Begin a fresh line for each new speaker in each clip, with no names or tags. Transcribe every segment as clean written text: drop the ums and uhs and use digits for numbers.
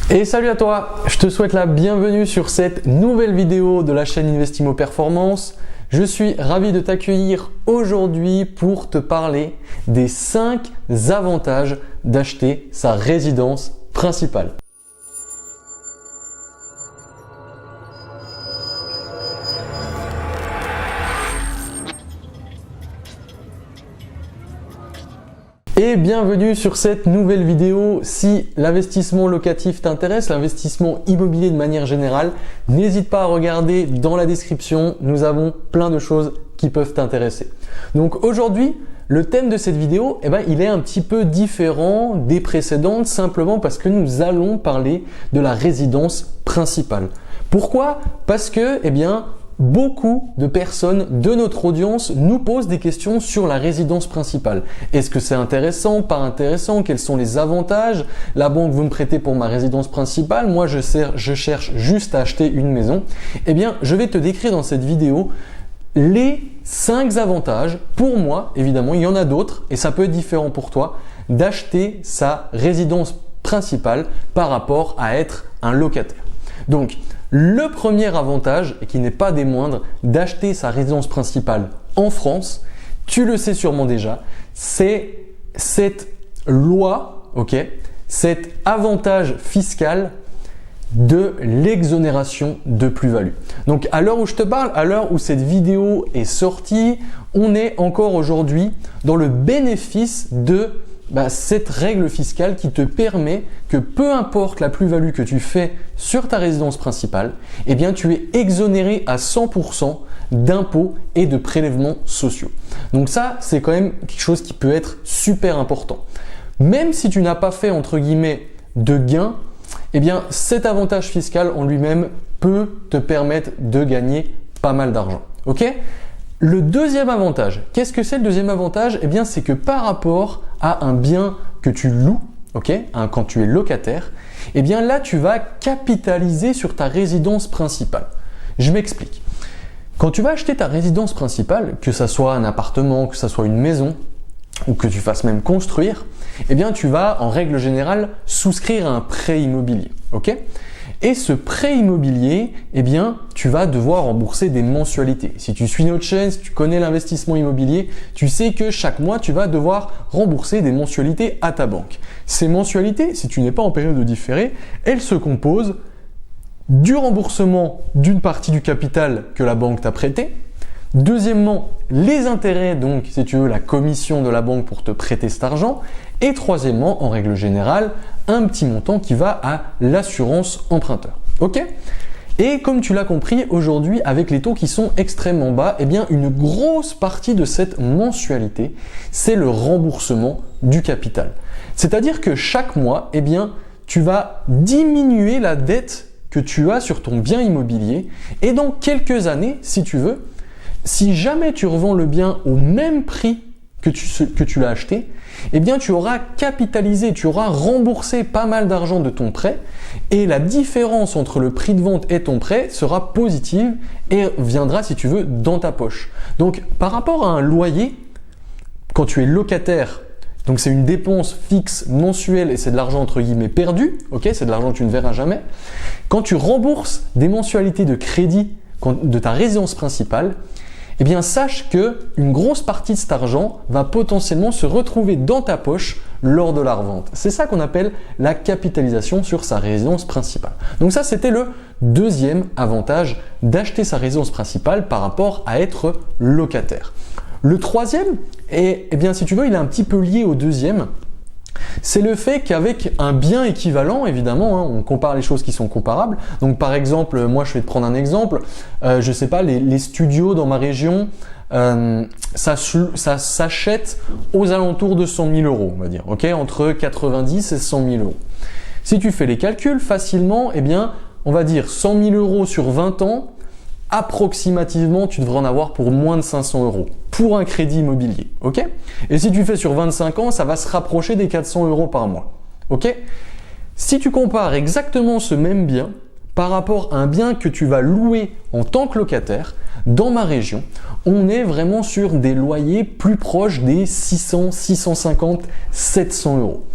Et salut à toi, je te souhaite la bienvenue sur cette nouvelle vidéo de la chaîne Investimo Performance. Je suis ravi de t'accueillir aujourd'hui pour te parler des 5 avantages d'acheter sa résidence principale. Et bienvenue sur cette nouvelle vidéo. Si l'investissement locatif t'intéresse, l'investissement immobilier de manière générale, n'hésite pas à regarder dans la description. Nous avons plein de choses qui peuvent t'intéresser. Donc aujourd'hui, le thème de cette vidéo, il est un petit peu différent des précédentes simplement parce que nous allons parler de la résidence principale. Pourquoi? Parce que, beaucoup de personnes de notre audience nous posent des questions sur la résidence principale. Est-ce que c'est intéressant, pas intéressant? Quels sont les avantages? La banque veut me prêter pour ma résidence principale. Moi, je cherche juste à acheter une maison. Je vais te décrire dans cette vidéo les 5 avantages. Pour moi, évidemment, il y en a d'autres et ça peut être différent pour toi d'acheter sa résidence principale par rapport à être un locataire. Donc, le premier avantage, et qui n'est pas des moindres, d'acheter sa résidence principale en France, tu le sais sûrement déjà, c'est cette loi, cet avantage fiscal de l'exonération de plus-value. Donc à l'heure où je te parle, à l'heure où cette vidéo est sortie, on est encore aujourd'hui dans le bénéfice de cette règle fiscale qui te permet que peu importe la plus-value que tu fais sur ta résidence principale, tu es exonéré à 100% d'impôts et de prélèvements sociaux. Donc ça, c'est quand même quelque chose qui peut être super important. Même si tu n'as pas fait entre guillemets de gain, cet avantage fiscal en lui-même peut te permettre de gagner pas mal d'argent. Le deuxième avantage, qu'est-ce que c'est le deuxième avantage? C'est que par rapport à un bien que tu loues, quand tu es locataire, là tu vas capitaliser sur ta résidence principale. Je m'explique. Quand tu vas acheter ta résidence principale, que ça soit un appartement, que ça soit une maison, ou que tu fasses même construire, tu vas en règle générale souscrire à un prêt immobilier. Et ce prêt immobilier, tu vas devoir rembourser des mensualités. Si tu suis notre chaîne, si tu connais l'investissement immobilier, tu sais que chaque mois, tu vas devoir rembourser des mensualités à ta banque. Ces mensualités, si tu n'es pas en période de différé, elles se composent du remboursement d'une partie du capital que la banque t'a prêté. Deuxièmement, les intérêts, donc si tu veux la commission de la banque pour te prêter cet argent. Et troisièmement, en règle générale, un petit montant qui va à l'assurance emprunteur. Et comme tu l'as compris, aujourd'hui, avec les taux qui sont extrêmement bas, une grosse partie de cette mensualité, c'est le remboursement du capital. C'est-à-dire que chaque mois, tu vas diminuer la dette que tu as sur ton bien immobilier. Et dans quelques années, si tu veux, si jamais tu revends le bien au même prix que tu l'as acheté, tu auras capitalisé, tu auras remboursé pas mal d'argent de ton prêt et la différence entre le prix de vente et ton prêt sera positive et viendra, si tu veux, dans ta poche. Donc, par rapport à un loyer, quand tu es locataire, donc c'est une dépense fixe mensuelle et c'est de l'argent entre guillemets perdu, c'est de l'argent que tu ne verras jamais. Quand tu rembourses des mensualités de crédit de ta résidence principale, sache que une grosse partie de cet argent va potentiellement se retrouver dans ta poche lors de la revente. C'est ça qu'on appelle la capitalisation sur sa résidence principale. Donc ça, c'était le deuxième avantage d'acheter sa résidence principale par rapport à être locataire. Le troisième, si tu veux, il est un petit peu lié au deuxième. C'est le fait qu'avec un bien équivalent, évidemment, on compare les choses qui sont comparables. Donc par exemple, moi je vais te prendre un exemple, les studios dans ma région, ça s'achète aux alentours de 100 000 euros, on va dire, entre 90 et 100 000 euros. Si tu fais les calculs facilement, on va dire 100 000 euros sur 20 ans, approximativement, tu devrais en avoir pour moins de 500 euros pour un crédit immobilier. Et si tu fais sur 25 ans, ça va se rapprocher des 400 euros par mois. Si tu compares exactement ce même bien par rapport à un bien que tu vas louer en tant que locataire, dans ma région, on est vraiment sur des loyers plus proches des 600, 650, 700 euros.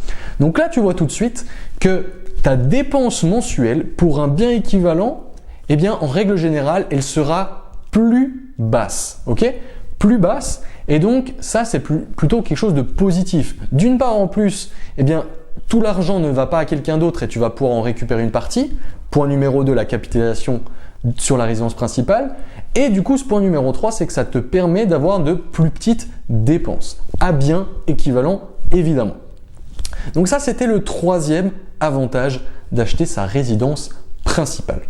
Donc là, tu vois tout de suite que ta dépense mensuelle pour un bien équivalent, eh bien, en règle générale, elle sera plus basse, ok? Plus basse, et donc ça, c'est plutôt quelque chose de positif. D'une part, en plus, eh bien, tout l'argent ne va pas à quelqu'un d'autre et tu vas pouvoir en récupérer une partie. Point numéro 2, la capitalisation sur la résidence principale. Et du coup, ce point numéro 3, c'est que ça te permet d'avoir de plus petites dépenses, à bien équivalent, évidemment. Donc ça, c'était le troisième avantage d'acheter sa résidence principale.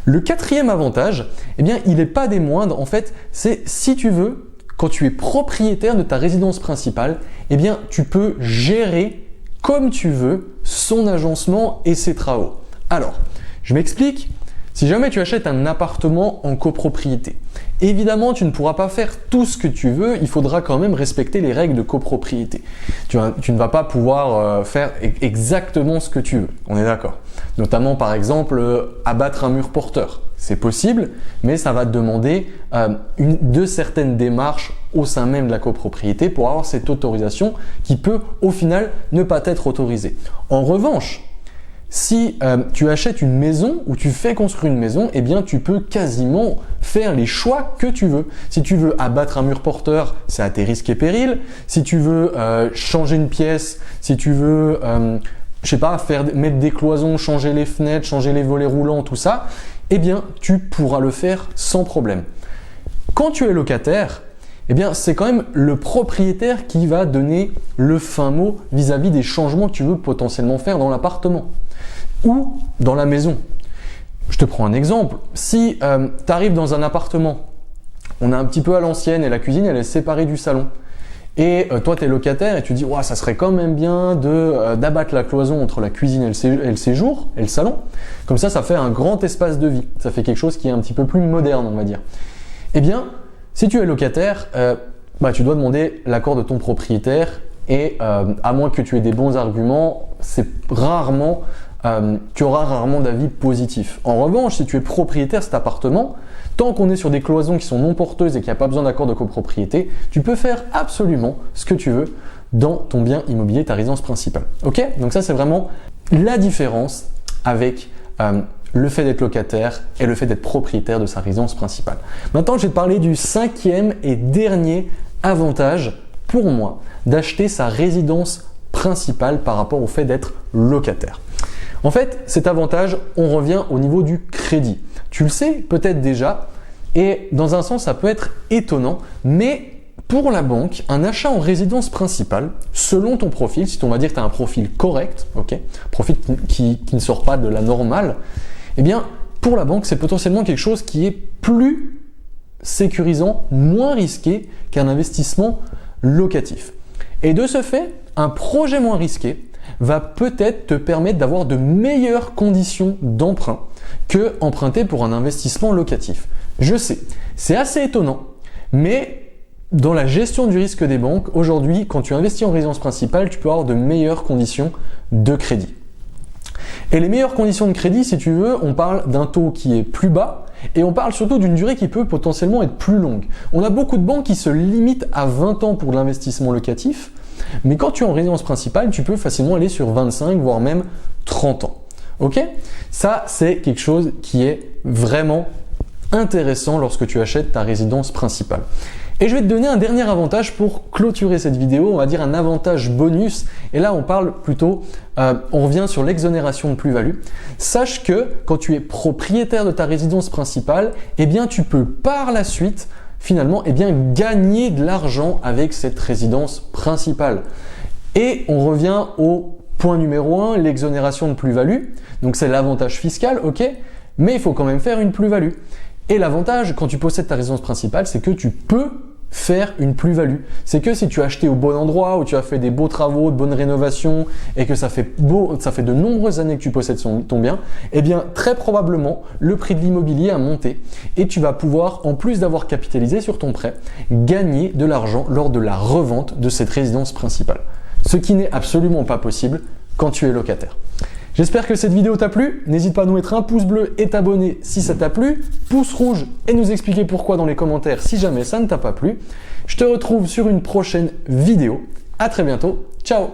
Le quatrième avantage, eh bien, il n'est pas des moindres. En fait, c'est si tu veux, quand tu es propriétaire de ta résidence principale, eh bien, tu peux gérer comme tu veux son agencement et ses travaux. Alors, je m'explique. Si jamais tu achètes un appartement en copropriété, évidemment, tu ne pourras pas faire tout ce que tu veux, il faudra quand même respecter les règles de copropriété. Tu ne vas pas pouvoir faire exactement ce que tu veux, on est d'accord. Notamment, par exemple, abattre un mur porteur. C'est possible, mais ça va te demander de certaines démarches au sein même de la copropriété pour avoir cette autorisation qui peut, au final, ne pas être autorisée. En revanche, si tu achètes une maison ou tu fais construire une maison, eh bien tu peux quasiment faire les choix que tu veux. Si tu veux abattre un mur porteur, c'est à tes risques et périls. Si tu veux changer une pièce, si tu veux, je sais pas, mettre des cloisons, changer les fenêtres, changer les volets roulants, tout ça, eh bien tu pourras le faire sans problème. Quand tu es locataire, eh bien, c'est quand même le propriétaire qui va donner le fin mot vis-à-vis des changements que tu veux potentiellement faire dans l'appartement ou dans la maison. Je te prends un exemple. Si tu arrives dans un appartement, on est un petit peu à l'ancienne et la cuisine elle est séparée du salon. Et toi tu es locataire et tu dis ouais, ça serait quand même bien d'abattre la cloison entre la cuisine et le séjour et le salon. Comme ça fait un grand espace de vie. Ça fait quelque chose qui est un petit peu plus moderne, on va dire. Eh bien, si tu es locataire, tu dois demander l'accord de ton propriétaire et à moins que tu aies des bons arguments, tu auras rarement d'avis positif. En revanche, si tu es propriétaire de cet appartement, tant qu'on est sur des cloisons qui sont non porteuses et qu'il n'y a pas besoin d'accord de copropriété, tu peux faire absolument ce que tu veux dans ton bien immobilier, ta résidence principale. Ok? Donc ça, c'est vraiment la différence avec le fait d'être locataire et le fait d'être propriétaire de sa résidence principale. Maintenant, je vais te parler du cinquième et dernier avantage pour moi d'acheter sa résidence principale par rapport au fait d'être locataire. En fait, cet avantage, on revient au niveau du crédit. Tu le sais peut-être déjà et dans un sens, ça peut être étonnant, mais pour la banque, un achat en résidence principale, selon ton profil, si on va dire que tu as un profil correct, ok, profil qui ne sort pas de la normale, eh bien, pour la banque, c'est potentiellement quelque chose qui est plus sécurisant, moins risqué qu'un investissement locatif. Et de ce fait, un projet moins risqué va peut-être te permettre d'avoir de meilleures conditions d'emprunt que emprunter pour un investissement locatif. Je sais, c'est assez étonnant, mais dans la gestion du risque des banques, aujourd'hui, quand tu investis en résidence principale, tu peux avoir de meilleures conditions de crédit. Et les meilleures conditions de crédit, si tu veux, on parle d'un taux qui est plus bas et on parle surtout d'une durée qui peut potentiellement être plus longue. On a beaucoup de banques qui se limitent à 20 ans pour l'investissement locatif, mais quand tu es en résidence principale, tu peux facilement aller sur 25 voire même 30 ans. Ok? Ça, c'est quelque chose qui est vraiment intéressant lorsque tu achètes ta résidence principale. Et je vais te donner un dernier avantage pour clôturer cette vidéo, on va dire un avantage bonus. Et là, on parle plutôt, on revient sur l'exonération de plus-value. Sache que quand tu es propriétaire de ta résidence principale, eh bien, tu peux par la suite, finalement, eh bien, gagner de l'argent avec cette résidence principale. Et on revient au point numéro 1, l'exonération de plus-value. Donc, c'est l'avantage fiscal, ok, mais il faut quand même faire une plus-value. Et l'avantage, quand tu possèdes ta résidence principale, c'est que tu peux faire une plus-value. C'est que si tu as acheté au bon endroit, où tu as fait des beaux travaux, de bonnes rénovations et que ça fait de nombreuses années que tu possèdes ton bien, eh bien très probablement le prix de l'immobilier a monté et tu vas pouvoir, en plus d'avoir capitalisé sur ton prêt, gagner de l'argent lors de la revente de cette résidence principale. Ce qui n'est absolument pas possible quand tu es locataire. J'espère que cette vidéo t'a plu. N'hésite pas à nous mettre un pouce bleu et t'abonner si ça t'a plu, pouce rouge et nous expliquer pourquoi dans les commentaires si jamais ça ne t'a pas plu. Je te retrouve sur une prochaine vidéo. À très bientôt. Ciao!